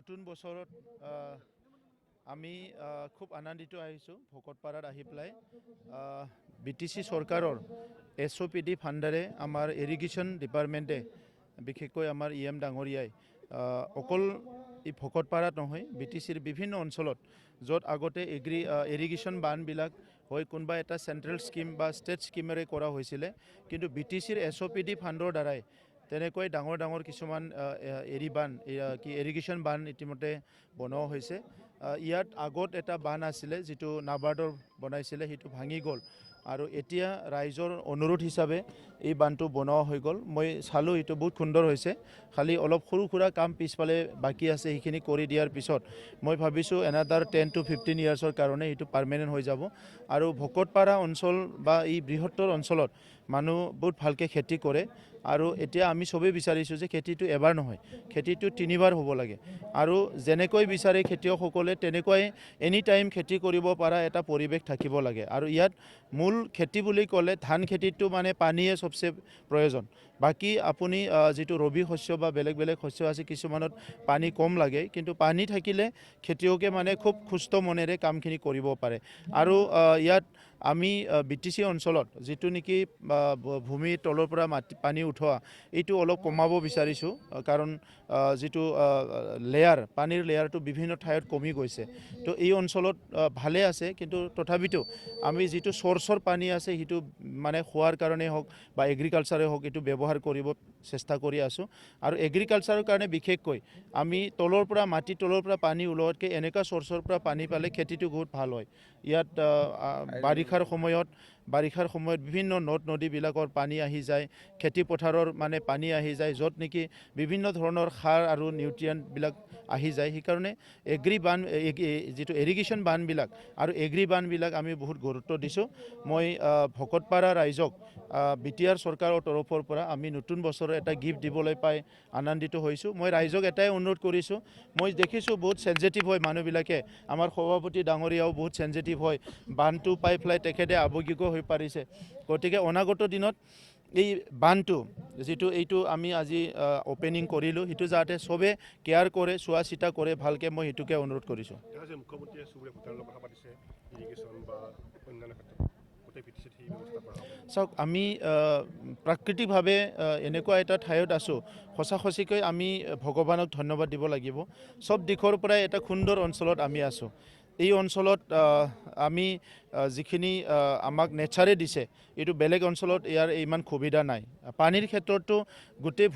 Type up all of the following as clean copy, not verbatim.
নতুন বছৰত আমি খুব আনন্দিত আহিছোঁ ভকতপাৰাত আহি পেলাই বিটিচি চৰকাৰৰ SOPD ফাণ্ডাৰে আমাৰ ইৰিগেশ্যন ডিপাৰ্টমেণ্টে বিশেষকৈ আমাৰ EM ডাঙৰীয়াই অকল এই ভকতপাৰাত নহয় বিটিচিৰ বিভিন্ন অঞ্চলত য'ত আগতে ইৰিগেশ্যন বানবিলাক হয় কোনোবা এটা চেণ্ট্ৰেল স্কিম বা ষ্টেট স্কিমেৰে কৰা হৈছিলে কিন্তু বিটিচিৰ SOPD ফাণ্ডৰ দ্বাৰাই তেনেকৈ ডাঙৰ ডাঙৰ কিছুমান ইৰিগেশ্যন বান ইতিমধ্যে বনোৱা হৈছে। ইয়াত আগত এটা বান আছিলে যিটো নাবাৰ্ডৰ বনাইছিলে সেইটো ভাঙি গ'ল আৰু এতিয়া ৰাইজৰ অনুৰোধ হিচাপে এই বানটো বনোৱা হৈ গ'ল। মই চালোঁ এইটো বহুত সুন্দৰ হৈছে, খালি অলপ সৰু সুৰা কাম পিছফালে বাকী আছে, সেইখিনি কৰি দিয়াৰ পিছত মই ভাবিছোঁ এনাদাৰ 10 to 15 ইয়াৰ্ছৰ কাৰণে এইটো পাৰ্মানেণ্ট হৈ যাব। আৰু ভকতপাৰা অঞ্চল বা এই বৃহত্তৰ অঞ্চলত মানুহ বহুত ভালকৈ খেতি কৰে আৰু এতিয়া আমি চবেই বিচাৰিছোঁ যে খেতিটো এবাৰ নহয়, খেতিটো 3 বাৰ হ'ব লাগে আৰু যেনেকৈ বিচাৰে খেতিয়কসকলে তেনেকৈ এনি টাইম খেতি কৰিব পৰা এটা পৰিৱেশ থাকিব লাগে। আৰু ইয়াত মূল খেতি বুলি ক'লে ধান খেতিটো মানে পানীয়ে চবচে প্ৰয়োজন। বাকী আপুনি যিটো ৰবি শস্য বা বেলেগ বেলেগ শস্য আছে কিছুমানত পানী কম লাগে, কিন্তু পানী থাকিলে খেতিয়কে মানে খুব সুস্থ মনেৰে কামখিনি কৰিব পাৰে। আৰু ইয়াত আমি বিটিচি অঞ্চলত যিটো নেকি ভূমিৰ তলৰ পৰা পানী উঠোৱা এইটো অলপ কমাব বিচাৰিছোঁ, কাৰণ যিটো পানীৰ লেয়াৰটো বিভিন্ন ঠাইত কমি গৈছে। তো এই অঞ্চলত ভালে আছে, কিন্তু তথাপিতো আমি যিটো চ'ৰ্চৰ পানী আছে সেইটো মানে খোৱাৰ কাৰণে হওক বা এগ্ৰিকালচাৰে হওক এইটো ব্যৱহাৰ কৰিব চেষ্টা কৰি আছোঁ। আৰু এগ্ৰিকালচাৰৰ কাৰণে বিশেষকৈ আমি মাটিৰ তলৰ পৰা পানী ওলোৱাতকৈ এনেকুৱা চ'ৰ্চৰ পৰা পানী পালে খেতিটো বহুত ভাল হয়। ইয়াত বাৰিষাৰ সময়ত বিভিন্ন নদ নদীবিলাকৰ পানী আহি যায়, খেতি পথাৰৰ মানে পানী আহি যায়, য'ত নেকি বিভিন্ন ধৰণৰ সাৰ আৰু নিউট্ৰিয়েণ্টবিলাক আহি যায়। সেইকাৰণে যিটো ইৰিগেশ্যন বানবিলাক আৰু বানবিলাক আমি বহুত গুৰুত্ব দিছোঁ। মই ভকতপাৰা ৰাইজক BTR চৰকাৰৰ তৰফৰ পৰা আমি নতুন বছৰৰ এটা গিফ্ট দিবলৈ পাই আনন্দিত হৈছোঁ। মই ৰাইজক এটাই অনুৰোধ কৰিছোঁ, মই দেখিছোঁ বহুত চেনজিটিভ হয় মানুহবিলাকে, আমাৰ সভাপতি ডাঙৰীয়াও বহুত চেনজিটিভ হয়, বানটো পাই পেলাই তেখেতে আৱেগিক হৈ পাৰিছে। গতিকে অনাগত দিনত এই বানটো এইটো আমি আজি অপেনিং কৰিলোঁ, সেইটো যাতে চবে কেয়াৰ কৰে, চোৱা চিতা কৰে ভালকৈ, মই সেইটোকে অনুৰোধ কৰিছোঁ। মুখ্যমন্ত্ৰীয়ে চুবুৰীয়া ভূটানৰ লগত কথা পাতিছে ইৰিগেশ্যন বা অন্যান্য ক্ষেত্ৰত গোটেই বিটিচিত সেই ব্যৱস্থা কৰা হ'ব। চাওক, আমি প্ৰাকৃতিকভাৱে এনেকুৱা এটা ঠাইত আছোঁ, সঁচাকৈ আমি ভগৱানক ধন্যবাদ দিব লাগিব। চব দিশৰ পৰাই এটা সুন্দৰ অঞ্চলত আমি আছোঁ। এই অঞ্চলত আমি যিখিনি আমাক নেচাৰে দিছে, এইটো বেলেগ অঞ্চলত ইয়াৰ ইমান সুবিধা নাই। পানীৰ ক্ষেত্ৰতো গোটেই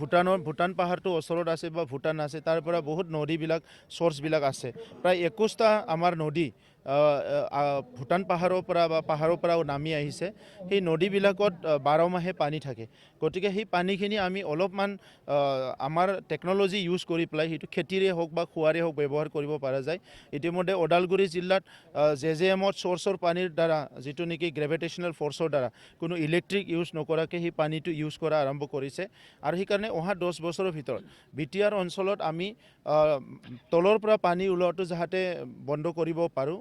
ভূটান পাহাৰটো ওচৰত আছে বা ভূটান আছে, তাৰ পৰা বহুত নদীবিলাক চ'ৰ্চবিলাক আছে। প্ৰায় 21টা আমাৰ নদী ভূটান পাহাৰৰ পৰাও নামি আহিছে। সেই নদীবিলাকত 12 মাহে পানী থাকে। গতিকে সেই পানীখিনি আমি অলপমান আমাৰ টেকন'লজি ইউজ কৰি পেলাই সেইটো খেতিৰে হওক বা খোৱাৰে হওক ব্যৱহাৰ কৰিব পৰা যায়। ইতিমধ্যে ওদালগুৰি জিলাত JJMত চ'ৰ্চৰ পানীৰ দ্বাৰা যিটো নেকি গ্ৰেভিটেশ্যনেল ফ'ৰ্চৰ দ্বাৰা কোনো ইলেক্ট্ৰিক ইউজ নকৰাকৈ সেই পানীটো ইউজ কৰা আৰম্ভ কৰিছে। আৰু সেইকাৰণে অহা 10 বছৰৰ ভিতৰত BTR অঞ্চলত আমি তলৰ পৰা পানী ওলোৱাটো যাতে বন্ধ কৰিব পাৰোঁ,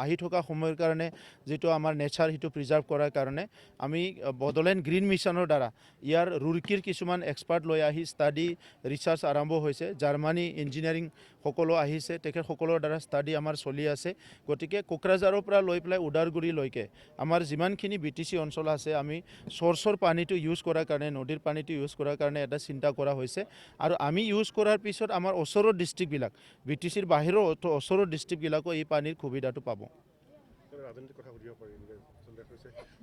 আহি থকা সময়ৰ কাৰণে যিটো আমাৰ নেচাৰ সেইটো প্ৰিজাৰ্ভ কৰাৰ কাৰণে আমি বড়োলেণ্ড গ্ৰীণ মিছনৰ দ্বাৰা ইয়াৰ ৰুৰকীৰ কিছুমান এক্সপাৰ্ট লৈ আহি ষ্টাডি ৰিচাৰ্চ আৰম্ভ হৈছে। জাৰ্মানী ইঞ্জিনিয়াৰিং সকলো আহিছে, তেখেতসকলৰ দ্বাৰা ষ্টাডি আমাৰ চলি আছে। গতিকে কোকৰাঝাৰৰ পৰা লৈ পেলাই ওদালগুৰিলৈকে আমাৰ যিমানখিনি BTC অঞ্চল আছে, আমি চ'ৰ্চৰ পানীটো ইউজ কৰাৰ কাৰণে, নদীৰ পানীটো ইউজ কৰাৰ কাৰণে এটা চিন্তা কৰা হৈছে। আৰু আমি ইউজ কৰাৰ পিছত আমাৰ ওচৰৰ ডিষ্ট্ৰিক্টবিলাক, BTCৰ বাহিৰৰ ওচৰৰ ডিষ্ট্ৰিক্টবিলাকো এই পানীৰ সুবিধাটো পাব। ৰাজনীতিৰ কথা সুধিব পাৰিম,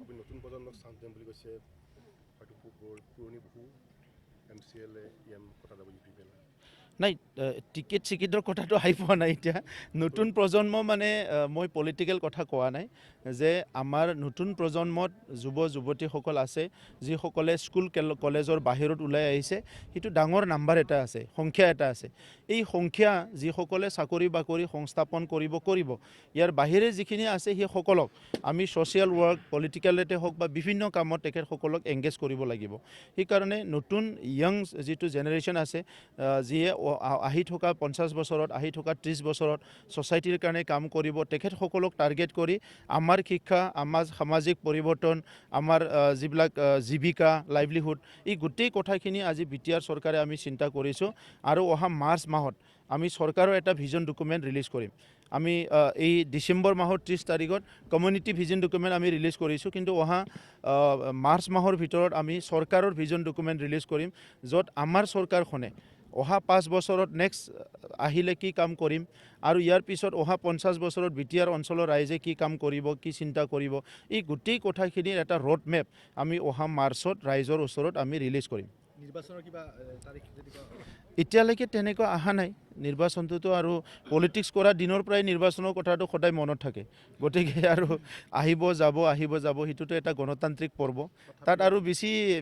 আপুনি নতুন প্ৰজন্মক চান্স দিম বুলি কৈছে, হয়তো পুৰণি বহু MCLA EM কথা যাব নাই, টিকেটৰ কথাটো আহি পোৱা নাই এতিয়া। নতুন প্ৰজন্ম মানে মই পলিটিকেল কথা কোৱা নাই, যে আমাৰ নতুন প্ৰজন্মত যুৱতীসকল আছে যিসকলে স্কুল কলেজৰ বাহিৰত ওলাই আহিছে। সেইটো ডাঙৰ নাম্বাৰ এটা আছে, সংখ্যা এটা আছে। এই সংখ্যা যিসকলে চাকৰি বাকৰি সংস্থাপন কৰিব, ইয়াৰ বাহিৰে যিখিনি আছে সেইসকলক আমি ছ'চিয়েল ৱৰ্ক, পলিটিকেলতে হওক বা বিভিন্ন কামত তেখেতসকলক এংগেজ কৰিব লাগিব। সেইকাৰণে নতুন য়াং যিটো জেনেৰেশ্যন আছে, যিয়ে আহি থকা 50 বছৰত, আহি থকা 30 বছৰত ছ'চাইটিৰ কাৰণে কাম কৰিব, তেখেতসকলক টাৰ্গেট কৰি আমাৰ শিক্ষা, আমাৰ সামাজিক পৰিৱৰ্তন, আমাৰ যিবিলাক জীৱিকা, লাইভলিহুড, এই গোটেই কথাখিনি আজি BTR চৰকাৰে আমি চিন্তা কৰিছোঁ। আৰু অহা মাৰ্চ মাহত আমি চৰকাৰৰ এটা ভিজন ডকুমেণ্ট ৰিলিজ কৰিম। আমি এই ডিচেম্বৰ মাহৰ 30 তাৰিখত কমিউনিটি ভিজন ডকুমেণ্ট আমি ৰিলিজ কৰিছোঁ, কিন্তু অহা মাৰ্চ মাহৰ ভিতৰত আমি চৰকাৰৰ ভিজন ডকুমেণ্ট ৰিলিজ কৰিম, য'ত আমাৰ চৰকাৰখনে অহা 5 বছৰত নেক্সট আহিলে কি কাম কৰিম আৰু ইয়াৰ পিছত অহা 50 বছৰত বিটিআৰ অঞ্চলৰ ৰাইজে কি কাম কৰিব, কি চিন্তা কৰিব, এই গোটেই কথাখিনিৰ এটা ৰোড মেপ আমি অহা মাৰ্চত ৰাইজৰ ওচৰত আমি ৰিলিজ কৰিম। নিৰ্বাচনৰ কিবা তাৰিখ যদি এতিয়ালৈকে তেনেকুৱা অহা নাই। নিৰ্বাচনটোতো আৰু পলিটিক্স কৰা দিনৰ পৰাই নিৰ্বাচনৰ কথাটো সদায় মনত থাকে, গতিকে আৰু আহিব যাব সেইটোতো এটা গণতান্ত্ৰিক পৰ্ব, তাত আৰু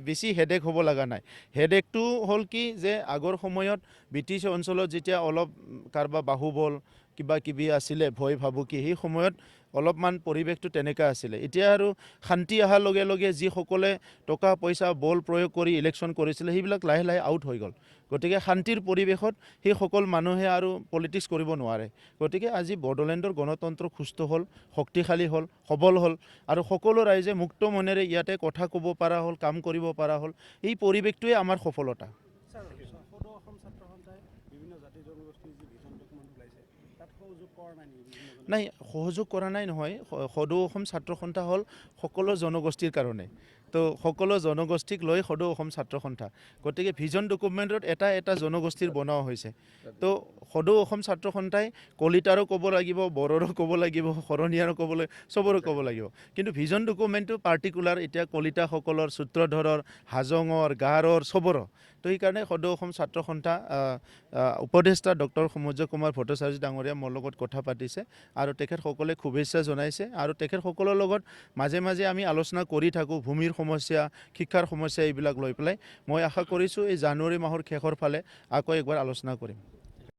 বেছি হেডেক হ'ব লগা নাই। হেডেকটো হ'ল কি যে আগৰ সময়ত ব্ৰিটিছ অঞ্চলত যেতিয়া অলপ কাৰোবাৰ বাহুবল কিবা কিবি আছিলে, ভয় ভাবুকি, সেই সময়ত অলপমান পৰিৱেশটো তেনেকুৱা আছিলে। এতিয়া আৰু শান্তি অহাৰ লগে লগে যিসকলে টকা পইচা বল প্ৰয়োগ কৰি ইলেকশ্যন কৰিছিলে সেইবিলাক লাহে লাহে আউট হৈ গ'ল। গতিকে শান্তিৰ পৰিৱেশত সেইসকল মানুহে আৰু পলিটিক্স কৰিব নোৱাৰে। গতিকে আজি বড়োলেণ্ডৰ গণতন্ত্ৰ সুস্থ হ'ল, শক্তিশালী হ'ল, সবল হ'ল আৰু সকলো ৰাইজে মুক্ত মনেৰে ইয়াতে কথা ক'ব পৰা হ'ল, কাম কৰিব পৰা হ'ল। এই পৰিৱেশটোৱে আমাৰ সফলতা। ছাৰ, সদৌ অসম ছাত্ৰ সন্থাই বিভিন্ন জাতি জনগোষ্ঠীৰ যি ভিজন ডকুমেণ্ট ওলাইছে তাত সহযোগ কৰা নাই নেকি? নাই, সহযোগ কৰা নাই নহয়। সদৌ অসম ছাত্ৰ সন্থা হ'ল সকলো জনগোষ্ঠীৰ কাৰণে, তো সকলো জনগোষ্ঠীক লৈ সদৌ অসম ছাত্ৰ সন্থা। গতিকে ভিজন ডকুমেণ্টত এটা জনগোষ্ঠীৰ বনোৱা হৈছে। তো সদৌ অসম ছাত্ৰ সন্থাই কলিতাৰো ক'ব লাগিব, বড়োৰো ক'ব লাগিব, শৰণীয়াৰো ক'ব লাগিব, চবৰো ক'ব লাগিব। কিন্তু ভিজন ডকুমেণ্টটো পাৰ্টিকুলাৰ এতিয়া কলিতাসকলৰ, সূত্ৰধৰৰ, হাজঙৰ, গাৰোৰ চবৰো। তো সেইকাৰণে সদৌ অসম ছাত্ৰ সন্থা উপদেষ্টা ডক্টৰ সৌম্য কুমাৰ ভট্টাচাৰ্য ডাঙৰীয়া মোৰ লগত কথা পাতিছে আৰু তেখেতসকলে শুভেচ্ছা জনাইছে আৰু তেখেতসকলৰ লগত মাজে মাজে আমি আলোচনা কৰি থাকোঁ, ভূমিৰ সমস্যা, শিক্ষাৰ সমস্যা এইবিলাক লৈ পেলাই। মই আশা কৰিছোঁ এই জানুৱাৰী মাহৰ শেষৰ ফালে আকৌ একবাৰ আলোচনা কৰিম।